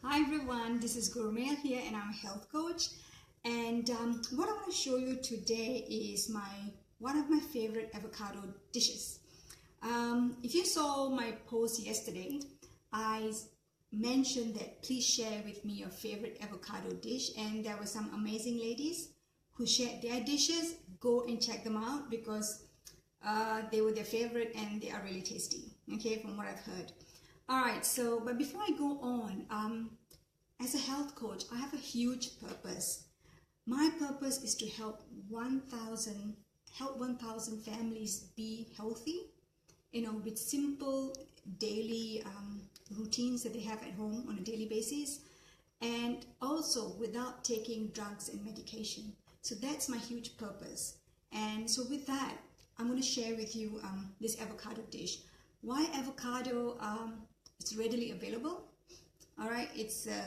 Hi everyone, this is Gourmet here and I'm a health coach, and what I want to show you today is one of my favorite avocado dishes. If you saw my post yesterday, I mentioned that please share with me your favorite avocado dish, and there were some amazing ladies who shared their dishes. Go and check them out because they were their favorite and they are really tasty, okay, from what I've heard. Alright, but before I go on, as a health coach, I have a huge purpose. My purpose is to help 1,000 families be healthy, with simple daily routines that they have at home on a daily basis, and also without taking drugs and medication. So that's my huge purpose. And so with that, I'm going to share with you this avocado dish. Why avocado? It's readily available. All right, it's a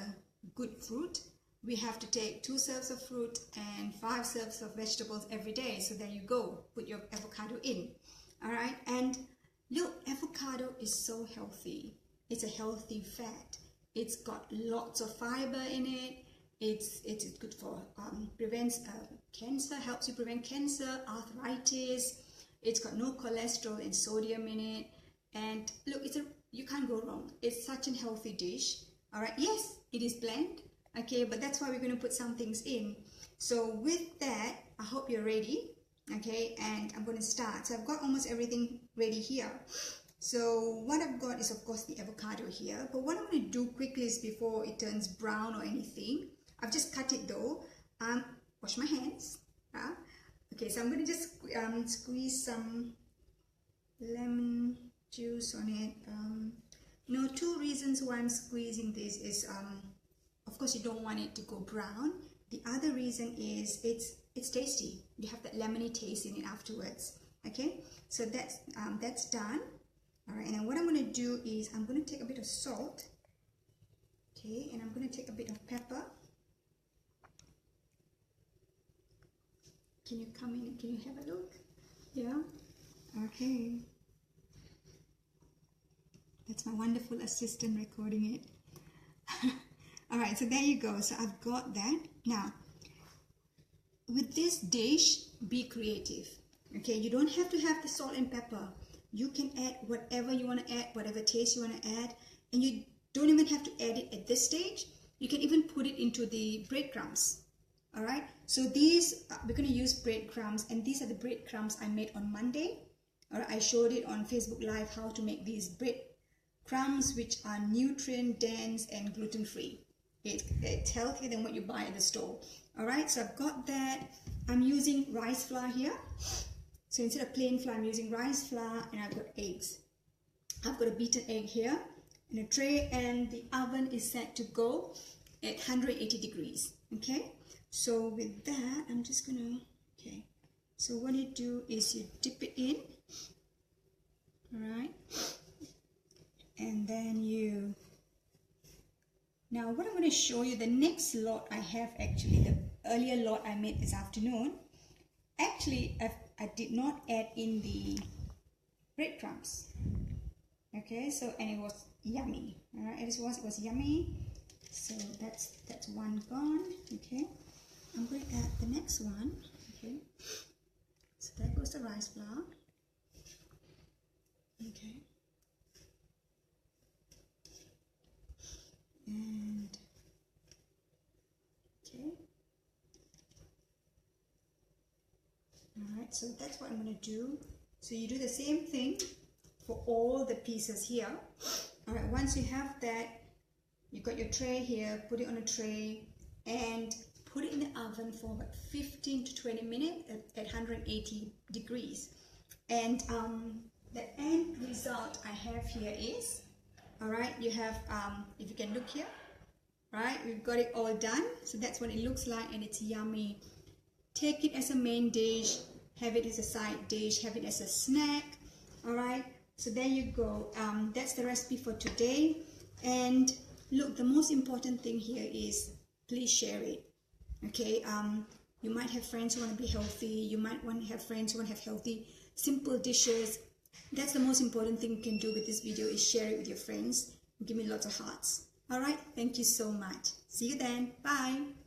good fruit. We have to take 2 serves of fruit and 5 serves of vegetables every day. So there you go, put your avocado in. All right, and look, avocado is so healthy. It's a healthy fat. It's got lots of fiber in it. It's good for prevents cancer, helps you prevent cancer, arthritis. It's got no cholesterol and sodium in it. And look, you can't go wrong. It's such a healthy dish. All right, yes, it is bland, okay, but that's why we're going to put some things in. So with that, I hope you're ready, okay, and I'm going to start. So I've got almost everything ready here. So what I've got is, of course, the avocado here, but what I'm going to do quickly is, before it turns brown or anything, I've just cut it though. Wash my hands. Okay, so I'm going to just squeeze some lemon juice on it. 2 reasons why I'm squeezing this is, of course, you don't want it to go brown. The other reason is it's tasty. You have that lemony taste in it afterwards. Okay, so that's done. All right, and then what I'm going to do is I'm going to take a bit of salt. Okay, and I'm going to take a bit of pepper. Can you come in and can you have a look? Yeah. Okay. That's my wonderful assistant recording it. All right, so there you go. So I've got that. Now, with this dish, be creative. Okay, you don't have to have the salt and pepper. You can add whatever you want to add, whatever taste you want to add, and you don't even have to add it at this stage. You can even put it into the breadcrumbs. All right, so these, we're going to use breadcrumbs, and these are the breadcrumbs I made on Monday. All right, I showed it on Facebook Live how to make these breadcrumbs, which are nutrient dense and gluten-free. It's healthier than what you buy at the store. All right, so I've got that. I'm using rice flour here. So instead of plain flour, I'm using rice flour, and I've got eggs. I've got a beaten egg here in a tray, and the oven is set to go at 180 degrees. Okay, so with that, I'm just gonna, okay, so what you do is you dip it in, all right, and then now what I'm going to show you, the next lot I have, actually the earlier lot I made this afternoon, actually I did not add in the breadcrumbs. Okay, so, and it was yummy. All right, it was yummy. So that's one gone. Okay, I'm going to add the next one. Okay, so there goes the rice flour. Okay, and okay, all right, so that's what I'm going to do. So you do the same thing for all the pieces here. All right, once you have that, you got your tray here, put it on a tray and put it in the oven for about 15 to 20 minutes at 180 degrees. And the end result I have here is, all right, you have, if you can look here, right, we've got it all done. So that's what it looks like, and it's yummy. Take it as a main dish, have it as a side dish, have it as a snack. All right, so there you go. That's the recipe for today. And look, the most important thing here is please share it. Okay, you might have friends who want to be healthy. You might want to have friends who want to have healthy, simple dishes. That's the most important thing you can do with this video, is share it with your friends. Give me lots of hearts. All right, thank you so much. See you then. Bye.